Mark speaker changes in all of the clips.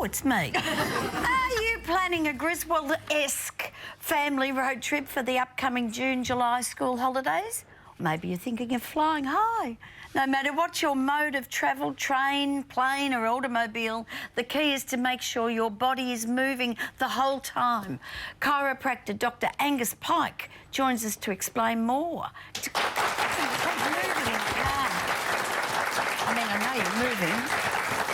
Speaker 1: Oh, it's me. Are you planning a Griswold-esque family road trip for the upcoming June-July school holidays? Maybe you're thinking of flying high. No matter what your mode of travel, train, plane or automobile, the key is to make sure your body is moving the whole time. Chiropractor Dr. Angus Pyke joins us to explain more. I mean, I know you're moving.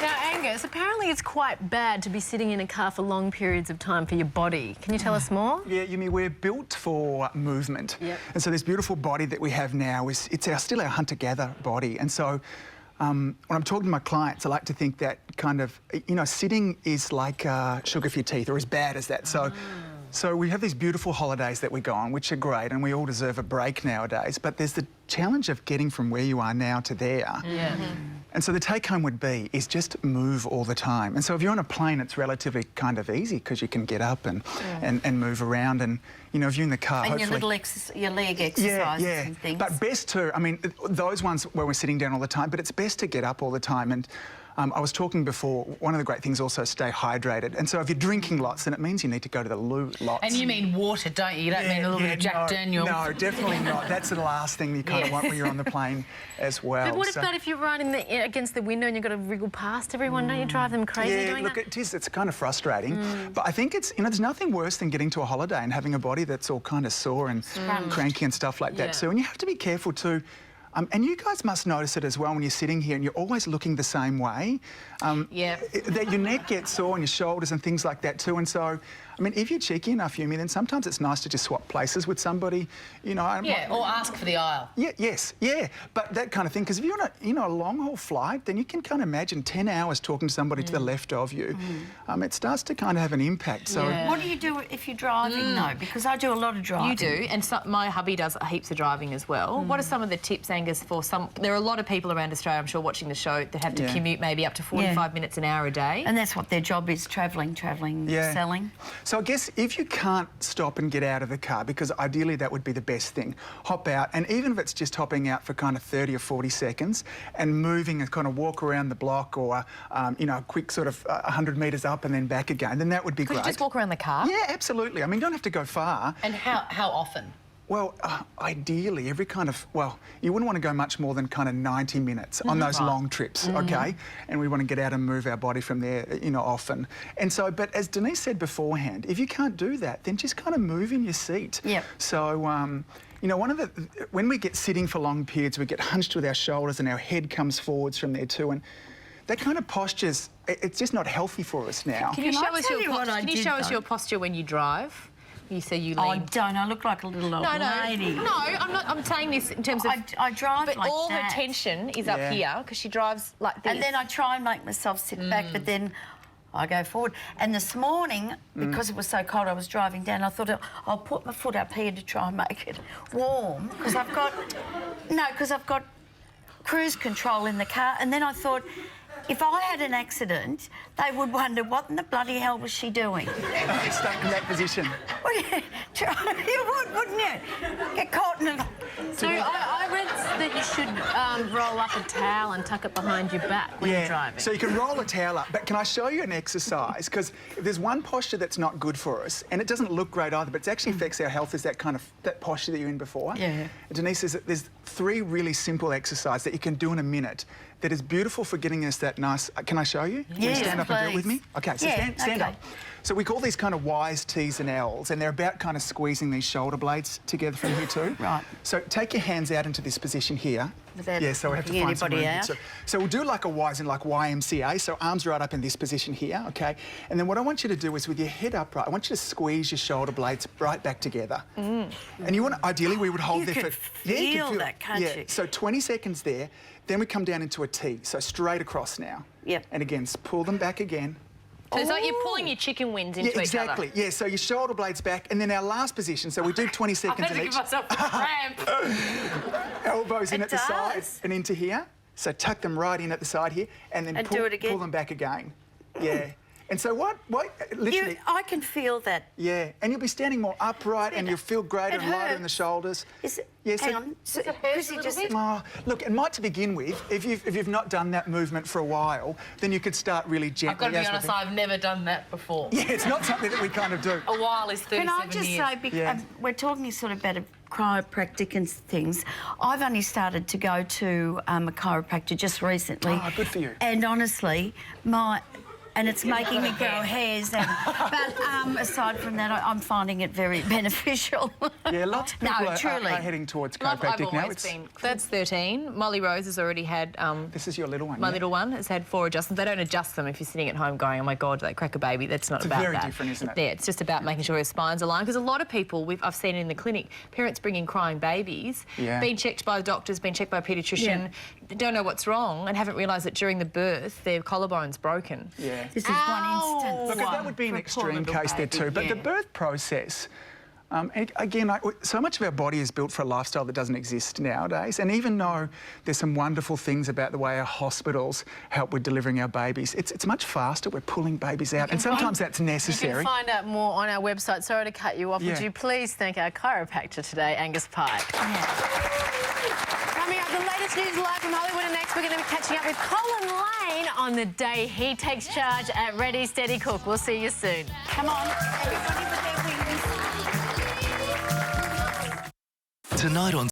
Speaker 2: Now, Angus, apparently it's quite bad to be sitting in a car for long periods of time for your body. Can you tell us more?
Speaker 3: Yeah, Yumi, we're built for movement. Yep. And so this beautiful body that we have now, still our hunter-gatherer body. And so when I'm talking to my clients, I like to think that kind of, you know, sitting is like sugar for your teeth, or as bad as that. So we have these beautiful holidays that we go on, which are great, and we all deserve a break nowadays. But there's the challenge of getting from where you are now to there. Yeah. And so the take-home would be is just move all the time. And so if you're on a plane, it's relatively kind of easy because you can get up and move around. And, you know, if you're in the car,
Speaker 1: and your leg exercises and things. But
Speaker 3: best to, I mean, those ones where we're sitting down all the time, but it's best to get up all the time. And I was talking before, one of the great things also is stay hydrated. And so if you're drinking lots, then it means you need to go to the loo lots.
Speaker 4: And you mean water, don't you? You don't mean a little bit of Jack Daniels.
Speaker 3: No, definitely not. That's the last thing you kind of want when you're on the plane as well.
Speaker 2: But what about if you're right against the window and you've got to wriggle past everyone? Don't you drive them crazy doing that?
Speaker 3: Yeah, look, it's kind of frustrating. But I think it's, you know, there's nothing worse than getting to a holiday and having a body that's all kind of sore and cranky and stuff like that too. And you have to be careful too. And you guys must notice it as well when you're sitting here and you're always looking the same way. That your neck gets sore and your shoulders and things like that too. And so, I mean, if you're cheeky enough, Yumi, then sometimes it's nice to just swap places with somebody, you know.
Speaker 4: Or ask for the aisle.
Speaker 3: Yeah, but that kind of thing. Because if you're on a long-haul flight, then you can kind of imagine 10 hours talking to somebody to the left of you. It starts to kind of have an impact. So,
Speaker 1: what do you do if you're driving, though? Because I do a lot of driving.
Speaker 2: You do, and my hubby does heaps of driving as well. What are some of the tips, Angus, for some... There are a lot of people around Australia, I'm sure, watching the show that have to commute maybe up to 45 minutes an hour a day.
Speaker 1: And that's what their job is, travelling, selling.
Speaker 3: So I guess if you can't stop and get out of the car, because ideally that would be the best thing, hop out, and even if it's just hopping out for kind of 30 or 40 seconds and moving and kind of walk around the block or, you know, a quick sort of 100 metres up and then back again, then that would be great.
Speaker 2: Could you just walk around the car?
Speaker 3: Yeah, absolutely. I mean, you don't have to go far.
Speaker 4: And how often?
Speaker 3: Well, ideally, every kind of... Well, you wouldn't want to go much more than kind of 90 minutes on those long trips, OK? And we want to get out and move our body from there, you know, often. And so, but as Denise said beforehand, if you can't do that, then just kind of move in your seat.
Speaker 1: Yep.
Speaker 3: So, you know, when we get sitting for long periods, we get hunched with our shoulders and our head comes forwards from there too. And that kind of posture's... It's just not healthy for us now.
Speaker 2: Can you show us your posture when you drive? You say you lean.
Speaker 1: I don't. I look like a little old lady.
Speaker 2: No, I'm not. I'm saying this in terms of...
Speaker 1: I drive like that.
Speaker 2: But all her tension is up here because she drives like this.
Speaker 1: And then I try and make myself sit back, but then I go forward. And this morning, because it was so cold, I was driving down, I thought I'll put my foot up here to try and make it warm because I've got... No, because I've got cruise control in the car. And then I thought... If I had an accident, they would wonder what in the bloody hell was she doing.
Speaker 3: Stuck in that position.
Speaker 1: Well, you would, wouldn't you? Get caught in a...
Speaker 2: So I read that you should roll up a towel and tuck it behind your back when you're driving.
Speaker 3: So you can roll a towel up, but can I show you an exercise? Because if there's one posture that's not good for us, and it doesn't look great either, but it actually affects our health, is that kind of that posture that you're in before. Yeah. Denise says that there's 3 really simple exercises that you can do in a minute that is beautiful for getting us that nice... Can I show you?
Speaker 1: Yeah,
Speaker 3: you stand up and do it with me? OK, so stand up. So we call these kind of Y's, T's and L's, and they're about kind of squeezing these shoulder blades together from here too. Right. So take your hands out into this position here. So we have to find some room. So we'll do like a Y's in like YMCA, so arms right up in this position here, OK? And then what I want you to do is with your head upright, I want you to squeeze your shoulder blades right back together. And you want to, ideally, we would hold there for...
Speaker 1: You can feel that, can't you?
Speaker 3: So 20 seconds there, then we come down into a T, so straight across now. Yep. And again, pull them back again.
Speaker 2: So it's like you're pulling your chicken wings into each other.
Speaker 3: Exactly. Yeah, so your shoulder blades back, and then our last position, so we do 20 seconds in each.
Speaker 2: I better give myself a cramp.
Speaker 3: Elbows in at the side and into here. So tuck them right in at the side here, and then pull them back again. Yeah. And so what literally...
Speaker 1: I can feel that.
Speaker 3: Yeah, and you'll be standing more upright and you'll feel greater and lighter in the shoulders.
Speaker 1: Hang on. So, Chrissy, just...
Speaker 3: Look, it might to begin with, if you've not done that movement for a while, then you could start really gently.
Speaker 4: I've got to be honest, I've never done that before.
Speaker 3: Yeah, it's not something that we kind of do.
Speaker 4: A while is 37 years.
Speaker 1: Can I just say, we're talking sort of about a chiropractic and things. I've only started to go to a chiropractor just recently.
Speaker 3: Oh, good for you.
Speaker 1: And honestly, and it's making me grow hairs. But aside from that, I'm finding it very beneficial.
Speaker 3: Yeah, lots of people are heading towards chiropractic now.
Speaker 2: That's 13. Molly Rose has already had...
Speaker 3: this is your little one,
Speaker 2: My little one has had 4 adjustments. They don't adjust them if you're sitting at home going, oh, my God, they crack a baby. That's not about that.
Speaker 3: It's very different, isn't it?
Speaker 2: Yeah, it's just about making sure your spine's aligned. Because a lot of people, I've seen it in the clinic, parents bring in crying babies, been checked by the doctors, been checked by a paediatrician, don't know what's wrong and haven't realised that during the birth their collarbone's broken.
Speaker 3: Yeah.
Speaker 1: This is one instance.
Speaker 3: Look, that would be an extreme case there too. But the birth process, and again, so much of our body is built for a lifestyle that doesn't exist nowadays. And even though there's some wonderful things about the way our hospitals help with delivering our babies, it's much faster. We're pulling babies out, and sometimes that's necessary.
Speaker 5: You can find out more on our website. Sorry to cut you off. Would you please thank our chiropractor today, Angus Pyke? Coming up, the latest news live from Hollywood, and next we're going to be catching up with Colin Lane on the day he takes charge at Ready, Steady, Cook. We'll see you soon.
Speaker 1: Come on, everybody with their wings.
Speaker 6: Tonight on